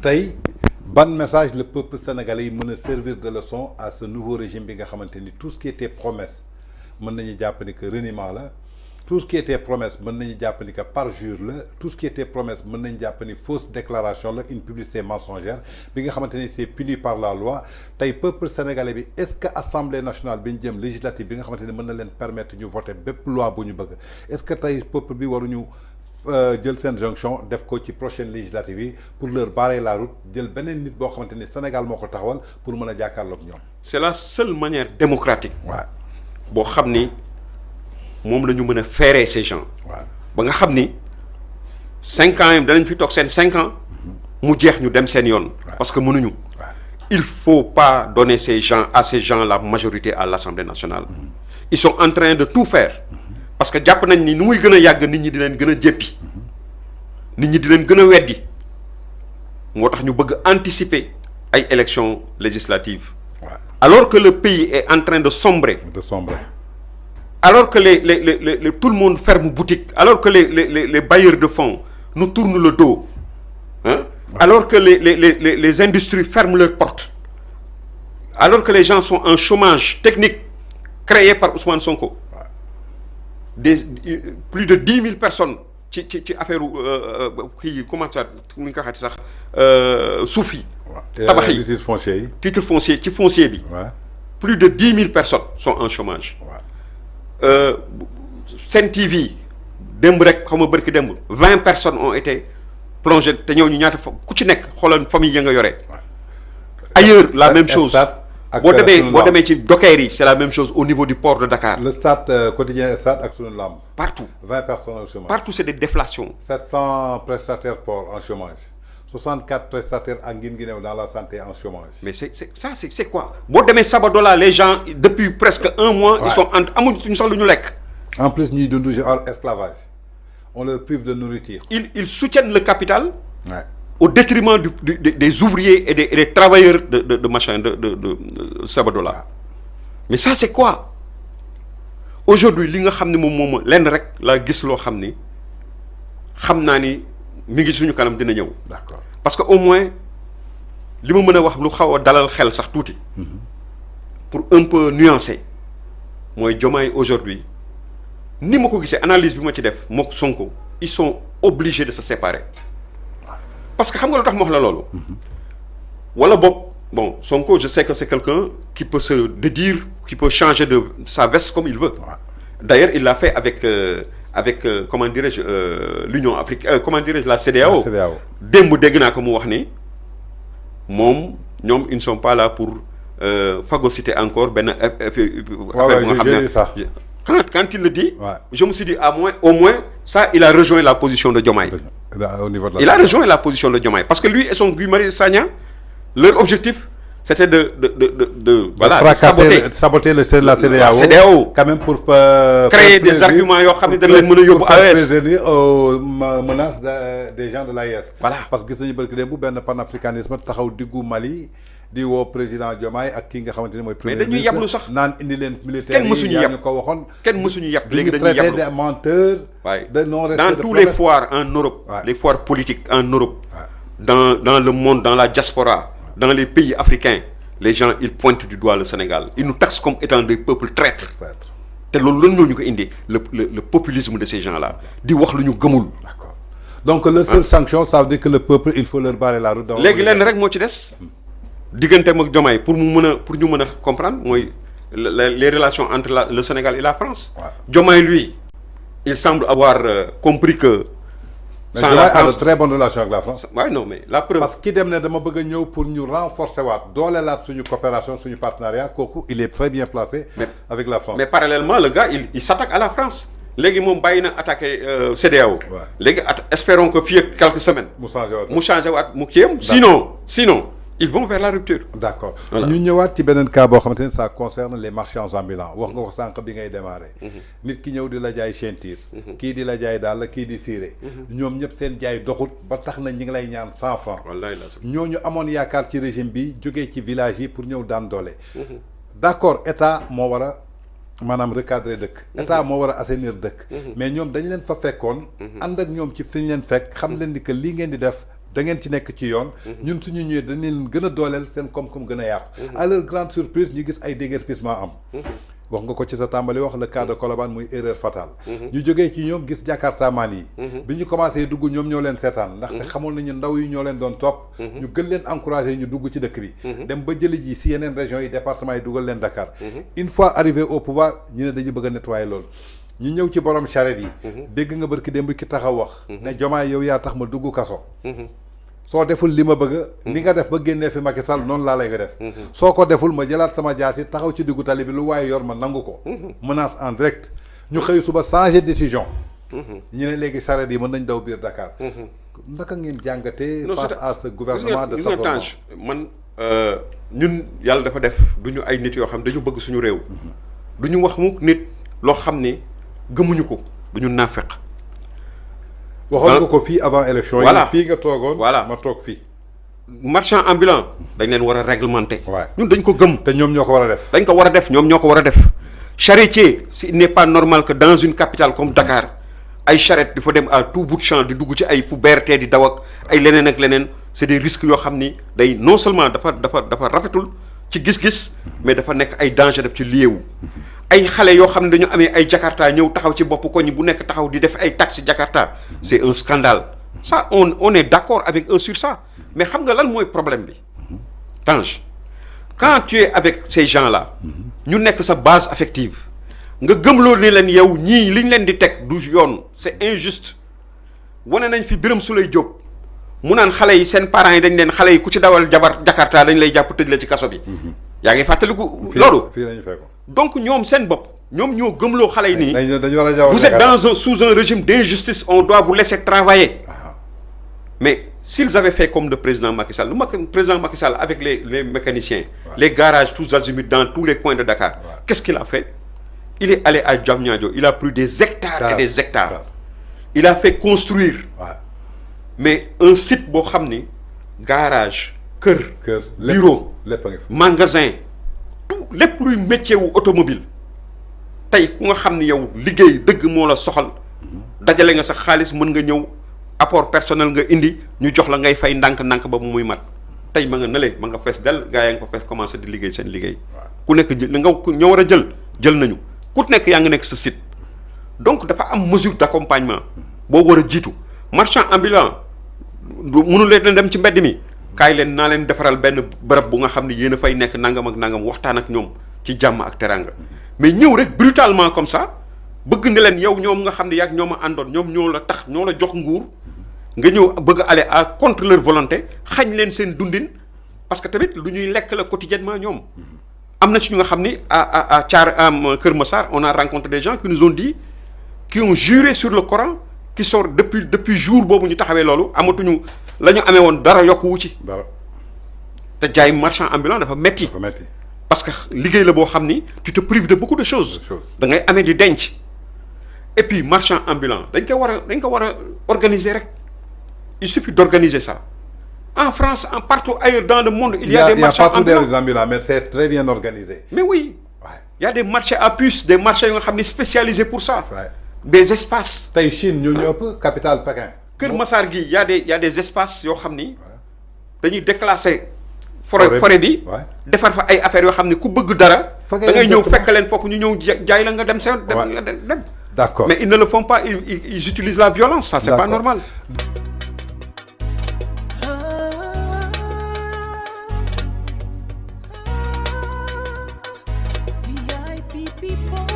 tey ban message le peuple sénégalais yi servir de leçon à ce nouveau régime bi nga xamante ni tout ce qui était promesse mën nañu jàpp ni que reniement la tout ce qui était promesse mën nañu jàpp ni que parjure la tout ce qui était promesse mën nañu jàpp ni fausse déclaration la une publicité mensongère bi nga xamante ni c'est puni par la loi tey peuple sénégalais bi est-ce que assemblée nationale bi ñu jëm législative bi nga xamante ni mën na leen permettre ñu voter bépp loi bu ñu bëgg est-ce que tey peuple bi waruñu jël seen jonction def ko ci prochaine législative yi pour leur barrer la route jël beneen nit boo xamante ni Sénégal moo ko taxawal pour mën a jàkkaarloog ñoom. c'est la seule manière démocratique. waaw boo xam ni moom la ñu mën a ferrer ces gens. waaw ba nga xam ni 5 ans yi danañ fi toog seen 5 ans. mu jeex ñu dem seen yoon. parce que mënuñu. il faut pas donner à ces gens la majorité à l'Assemblée nationale. Ils sont en train de tout faire. parce que jàpp nañ ni nu muy gën a yàgg nit ñi di leen gën a jéppi. nit ñi di leen gën a weddi. moo tax ñu bëgg anticiper ay élections législatives. alors que le pays est en train de sombrer. Alors que tout le monde ferme boutique, alors que les bailleurs de fonds nous tournent le dos, hein? Alors que les industries ferment leurs portes, alors que les gens sont en chômage technique créé par Ousmane Sonko, plus de 10 000 personnes qui affaire comment ça Soufi, titre foncier bi. Plus de 10 000 personnes sont en chômage. Sen TV, 20 personnes ont été plongées. Ailleurs, la même chose. C'est la même chose au niveau du port de Dakar. Le stade quotidien Stade Action Lamb. Partout. 20 personnes en chômage. Partout, c'est des déflations. 700 prestataires port en chômage. 64 prestataires en Guinée dans la santé en chômage. Mais c'est quoi? Bon, demain Sabadola, les gens, depuis presque un mois, ils sont en plus, nous donnons esclavage. On leur prive de nourriture. Ils soutiennent le capital au détriment des ouvriers et des travailleurs de Sabadola. Mais ça, c'est quoi? Aujourd'hui, li nga xamni mom lenn rek la gis lo xamni xamna ni mi ngi suñu kanam dina ñëw. D'accord. Parce que au moins li ma mën a wax lu xaw a dalal xel sax tuuti. Pour un peu nuancer mooy Diomaye aujourd'hui ni ma ko gisee analyse bi ma ci def mook Sonko ils sont obligés de se séparer. Parce que xam nga lu tax ma wax la loolu. Wala boog bon Sonko je sais que c'est quelqu'un qui peut se dédire, qui peut changer de sa veste comme il veut. D'ailleurs il l'a fait avec comment dirais-je l'Union africaine, comment dirais-je la CEDEAO. Démb dégg naa ko mu wax ni moom ñoom ils ne sont pas là pour phagocyter encore benn quand il le dit, je me suis dit au moins ça il a rejoint la position de Diomaye. Il a rejoint la position de Diomaye parce que lui et son Guy Marius Sagna, leur objectif c'était de saboter la CEDEAO quand même pour créer des arguments yo xamni dañ leen mëna yobbu prévenir aux menaces des gens de l'AES. Voilà. Parce que gis barki dembu ben panafricanisme taxaw diggu Mali di wo président Diomaye ak ki nga xamanteni moy premier ministre. Mais dañuy yablu sax nan indi len militaire yi ñu ko waxon ken mësuñu yab légui dañuy yablu des menteurs de non respect dans tous les foires en Europe, les foires politiques en Europe, dans le monde, dans la diaspora, dans les pays africains, les gens ils pointent du doigt le Sénégal. Ils nous taxent comme étant des peuples traîtres. Le populisme de ces gens-là. D'accord. Donc la seule sanction, ça veut dire que le peuple, il faut leur barrer la route. Pour nous comprendre, les relations entre le Sénégal et la France. Diomaye, lui, il semble avoir compris que mais Diomaye a de très bonnes relations avec la France. Oui, non, mais la preuve. Parce qu'il demande de pour nous renforcer notre coopération, notre partenariat, il est très bien placé avec la France. Mais parallèlement, le gars, il s'attaque à la France. Les gens ont attaqué CEDEAO. Espérons que puis quelques semaines. Sinon, ils vont vers la rupture. D'accord. Nous avons un cas ça concerne les marchands ambulants. Wax nga ko sank bi ngay démarrer. Nit ki ñew di la jaay ceinture, ki di la jaay dal, ki di ciré. Ñom ñep seen jaay doxut ba tax na ñi ngi lay ñaan 100 francs. Wallahi la. Ñoñu amone yaakar ci régime bi joggé ci village yi pour ñew daan doolé. D'accord, état mo wara manam recadrer dëkk. État mo wara assainir dëkk. Mais ñom dañ leen fa fekkone and ak ñom ci fiñ leen fekk xam leen ni que li ngeen di def da ngeen ci nekk ci yoon. ñun suñu ñëwee dañ leen gën a dooleel seen koom-koom gën a yàqu. à leur grande surprise ñu gis ay déguerpissement am. wax nga ko ci sa tàmbali wax le cas de Colobane muy erreur fatale. ñu jógee ci ñoom gis Jakarta maan yi. bi ñu commencé dugg ñoom ñoo leen seetaan. ndaxte xamoon nañu ndaw yi ñoo leen doon topp. ñu gën leen encouragé ñu dugg ci dëkk bi. dem ba jëli ji si yeneen régions yi département yi dugal leen Dakar. une fois arrivé au pouvoir ñu ne dañu bëgg a nettoyer loolu. ñu ñëw ci borom charrette yi. dégg nga barki démb ki taxaw wax. ne Diomaye yow yaa tax ma dugg kaso. soo deful li ma bëgg ni nga def ba génnee fi Macky Sall noonu laa lay ko def. soo ko deful ma jëlaat sama jaas yi taxaw ci diggu tali bi lu waaye yor ma nangu ko. menace en direct ñu xëy suba changer décision. ñu ne léegi charrette yi mën nañ daw biir Dakar. naka ngeen jàngatee. face à ce gouvernement de tâtonnement man ñun yàlla dafa def du ñu ay nit yoo xam dañu bëgg suñu réew. du ñu wax mukk nit loo xam ne gëmuñu ko du ñu naafeq. waxoon nga ko fii avant élection yi. voilà fii nga toogoon. voilà ma toog fii. marchand ambulant dañ leen war a réglementer. waaw ñun dañ ko gëm. te ñoom ñoo ko war a def. dañ ko war a def ñoom ñoo ko war a def. charretier il n'est pas normal que dans une capitale comme Dakar ay charrette di fa dem à tout bout de champ di dugg ci ay fu BRT di daw ak ay leneen ak leneen c'est des risques yoo xam ni day non seulement dafa rafetul ci gis-gis mais dafa nekk ay danger def ci liewu ay xale yoo xam ne dañu amee ay Jakarta ñëw taxaw ci bopp koñ bu nekk taxaw di def ay taxi Jakarta c'est un scandale ça on est d'accord avec eux sur ça mais xam nga lan mooy problème bi Tange quand tu es avec ces gens-là ñu nekk sa base affective nga gëmloo ne leen yow ñii liñ leen di teg du yoon c'est injuste wane nañ fi Birame Souleye Diop mu naan xale yi seen parents yi dañ leen xale yi ku ci dawal Jakarta dañ lay jàpp tëj la ci kaso bi yaa ngi fàttaliku loolu fii lañu fekkoon. donc ñoom seen bopp ñoom ñoo gëmloo xale yi nii dañu war a jaww vous êtes sous un régime d'injustice on doit vous laisser travailler mais s'ils avaient fait comme le président Macky Sall le président Macky Sall avec les mécaniciens les garages tous azimuts dans tous les coins de Dakar qu'est-ce qu'il a fait il est allé à Diamniadio il a pris des hectares et des hectares il a fait construire mais un site boo xam ni garage kër bureau magasin tout lépp luy métier wu automobile tey ku nga xam ni yow liggéey dëgg moo la soxal dajale nga sa xaalis mën nga ñëw apport personnel nga indi ñu jox la ngay fay ndànk-ndànk ba mu muy mat tey ma nga nële ma nga fees del gaa yaa nga fa fees commencé di liggéey seen liggéey ku nekk jël nga ñoo war a jël nañu ku nekk yaa ngi nekk sa site donc dafa am mesure d'accompagnement boo war a jiitu marchand ambulant mënu leen dem ci mbedd mi kaay leen naa leen defaral benn bërëb bu nga xam ne yéen a fay nekk nangam ak nangam waxtaan ak ñoom ci jàmm ak teranga mais ñëw rek brutalement comme ça bëgg na leen yow ñoom nga xam ne yaag ñoom a àndoon ñoom ñoo la tax ñoo la jox nguur nga ñëw bëgg a aller à contre leur volonté xañ leen seen dundin parce que tamit lu ñuy lekk la quotidiennement ñoom am na ci ñu nga xam ni à Kër Massar on a rencontré des gens qui nous ont dit qui ont juré sur le Coran qui sont depuis jour boobu ñu taxawee loolu amatuñu la ñu amee woon dara yokkuwu ci dara te jaay marchand ambulant dafa metti parce que liggéey la boo xam ni tu te prives de beaucoup de choses da ngay amee di denc et puis marchand ambulant dañ ko war a organiser rek il suffit d'organiser ça en France partout ailleurs dans le monde il y a des marchands ambulants mais c'est très bien organisé mais oui il y a des marchés à puces des marchés yoo nga xam ni spécialisés pour ça des espaces tey Chine ñoo ñu ëpp capitale Pékin Kër Massar gi y a des espaces yoo xam ni dañuy déclasser forêt bi defar fa ay affaires yoo xam ne ku bëgg dara da ngay ñëw fekk leen foofu ñu ñëw jaay la nga dem seen dem d'accord mais ils ne le font pas ils utilisent la violence ça c'est pas normal VIP people.